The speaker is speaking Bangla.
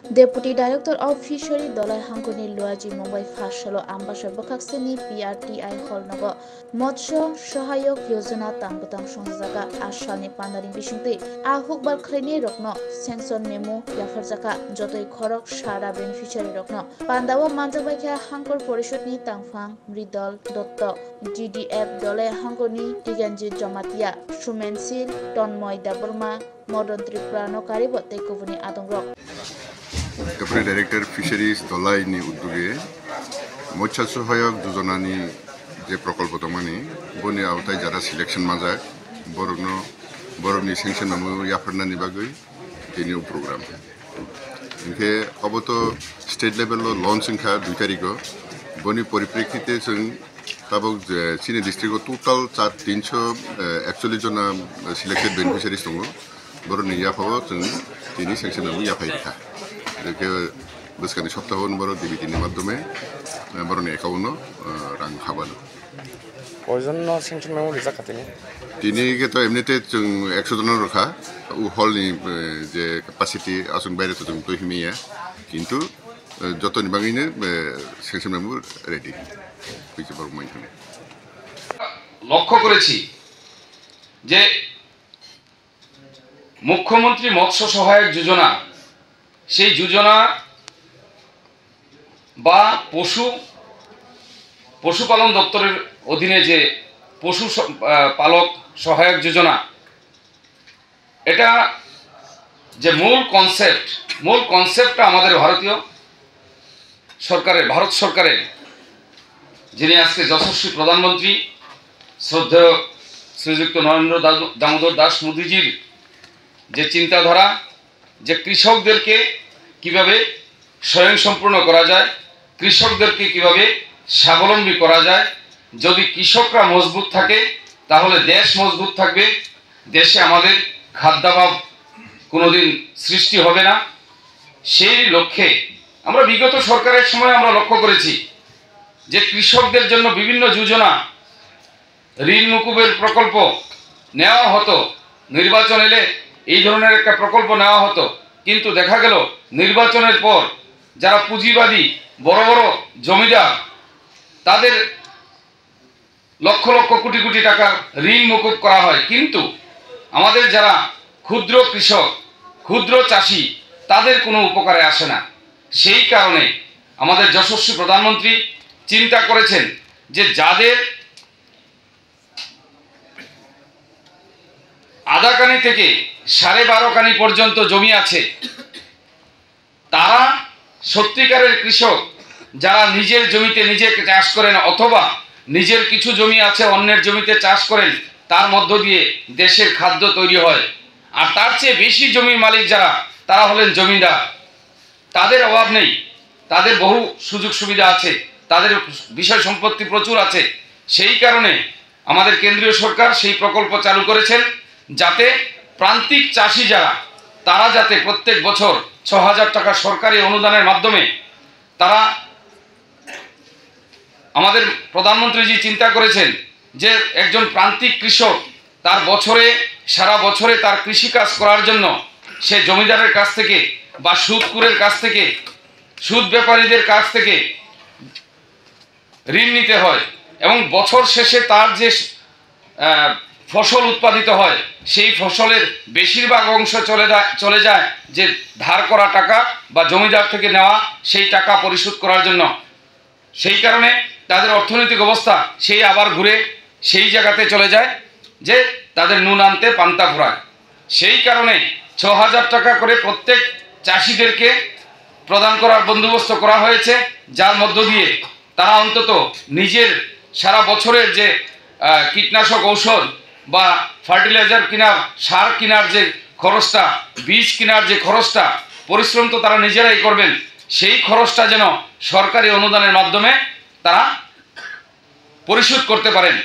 Deputy Director of Fishery Dolai Hangkoni Luaji Mumbai Fashalo Ambassador Bakakseni PRTI Holnogo Motsyo Sahayok Yojana Tangbutang Songjaga Ashani Pandaring Bisingti Ahuk Balkhaini Rokno Sanction Memo Yafarjaka Jotoi Khorok Sara Beneficiary Rokno Pandawa Manjabaikha Hangkor Porishotni Tangfang Mridol Dotto GDF Dolai Hangkoni Tiganji Jomatia Sumensil Tonmoy Daburma Modern Triprano Karibo Tekuvuni Atongrok Deputy Director Fisheries Dolai ni উদ্যোগে মৎস্য সহায়ক যোজনানি যে প্রকল্প দমানি বনি আওতায় যারা সিলেকশন মাজা বরনি স্যাংশন নামু ইয়াফারনানি বাগৈ তিনি প্রোগ্রাম ইনকে অবত স্টেট লেভেল লঞ্চ সংখ্যা 2 তারিখ বনি পরিপ্রেক্ষিতে जों তাবক চিনি ডিস্ট্রিক্ট টোটাল 341 জন সিলেক্টেড বেনিফিশিয়ারিজ দङ বরনি ইয়াফাও जों তিনি স্যাংশন নামু ইয়াফাইখা দেখে বসকানি সপ্তাহন বড় ডিবিটির মাধ্যমে বড়নি একাউন্ট রাং হাবানো কয়জন স্যাংশন মেমো রিজা কাটিনি তিনি তো এমনিতে 100 জনের রক্ষা ও হলনি যে ক্যাপাসিটি আসুন বাইরে তো তো হিমিয়া কিন্তু যত নিবাঙ্গিনে স্যাংশন মেমো রেডি হইছে বড় মাইখানে লক্ষ্য করেছি যে মুখ্যমন্ত্রী মৎস্য সহায়ক যোজনা সেই যোজনা বা পশুপালন দপ্তরের অধীনে যে পশু পালক সহায়ক যোজনা এটা যে মূল কনসেপ্টটা আমাদের ভারত সরকারের যিনি আজকে যশস্বী প্রধানমন্ত্রী শ্রদ্ধেয় শ্রীযুক্ত নরেন্দ্র দামোদর দাস মোদীজির যে চিন্তাধারা যে কৃষকদেরকে কিভাবে স্বয়ংসম্পূর্ণ করা যায় কৃষকদেরকে কিভাবে স্বাবলম্বী করা যায় যদি কৃষকরা মজবুত থাকে তাহলে দেশ মজবুত থাকবে দেশে আমাদের খাদ্যাভাব কোনোদিন সৃষ্টি হবে না সেই লক্ষ্যে আমরা বিগত সরকারের সময় আমরা লক্ষ্য করেছি যে কৃষকদের জন্য বিভিন্ন যোজনা ঋণ মুকুবের প্রকল্প নেওয়া হতো নির্বাচন এলে এই ধরনের একটা প্রকল্প নেওয়া হতো কিন্তু দেখা গেল নির্বাচনের পর যারা পুঁজিবাদী বড় বড় জমিদার তাদের লক্ষ লক্ষ কোটি কোটি টাকার ঋণ মুকুব করা হয় কিন্তু আমাদের যারা ক্ষুদ্র কৃষক ক্ষুদ্র চাষি তাদের কোনো উপকারে আসে না সেই কারণে আমাদের যশস্বী প্রধানমন্ত্রী চিন্তা করেছেন যে যাদের আধাকানি থেকে 12.5 কানি পর্যন্ত জমি আছে তারা সত্যিকারের কৃষক যারা নিজের জমিতে নিজে চাষ করেন অথবা নিজের কিছু জমি আছে অন্যের জমিতে চাষ করেন তার মধ্য দিয়ে দেশের খাদ্য তৈরি হয় আর তার চেয়ে বেশি জমির মালিক যারা তারা হলেন জমিদার তাদের অভাব নেই তাদের বহু সুযোগ সুবিধা আছে তাদের বিষয় সম্পত্তি প্রচুর আছে সেই কারণে আমাদের কেন্দ্রীয় সরকার সেই প্রকল্প চালু করেছেন যাতে প্রান্তিক চাষি যারা তারা যাতে প্রত্যেক বছর 6000 টাকা সরকারি অনুদানের মাধ্যমে তারা আমাদের প্রধানমন্ত্রীজি চিন্তা করেছেন যে একজন প্রান্তিক কৃষক তার সারা বছরে তার কৃষিকাজ করার জন্য সে জমিদারের কাছ থেকে বা সুদখোরের কাছ থেকে সুদ ব্যাপারীদের কাছ থেকে ঋণ নিতে হয় এবং বছর শেষে তার যে ফসল উৎপাদিত হয় সেই ফসলের বেশিরভাগ অংশ চলে যায় যে ধার করা টাকা বা জমিদার থেকে নেওয়া সেই টাকা পরিশোধ করার জন্য সেই কারণে তাদের অর্থনৈতিক অবস্থা সেই আবার ঘুরে সেই জায়গাতে চলে যায় যে তাদের নুন আনতে পান্তা ফুরায় সেই কারণে 6000 টাকা করে প্রত্যেক চাষিদেরকে প্রদান করার বন্দোবস্ত করা হয়েছে যার মধ্য দিয়ে তারা অন্তত নিজের সারা বছরের যে কীটনাশক ঔষধ বা ফার্টিলাইজার কেনার সার কেনার যে খরচটা বীজ কেনার যে খরচটা পরিশ্রম তো তারা নিজেরাই করবেন সেই খরচটা যেন সরকারি অনুদানের মাধ্যমে তারা পরিশোধ করতে পারেন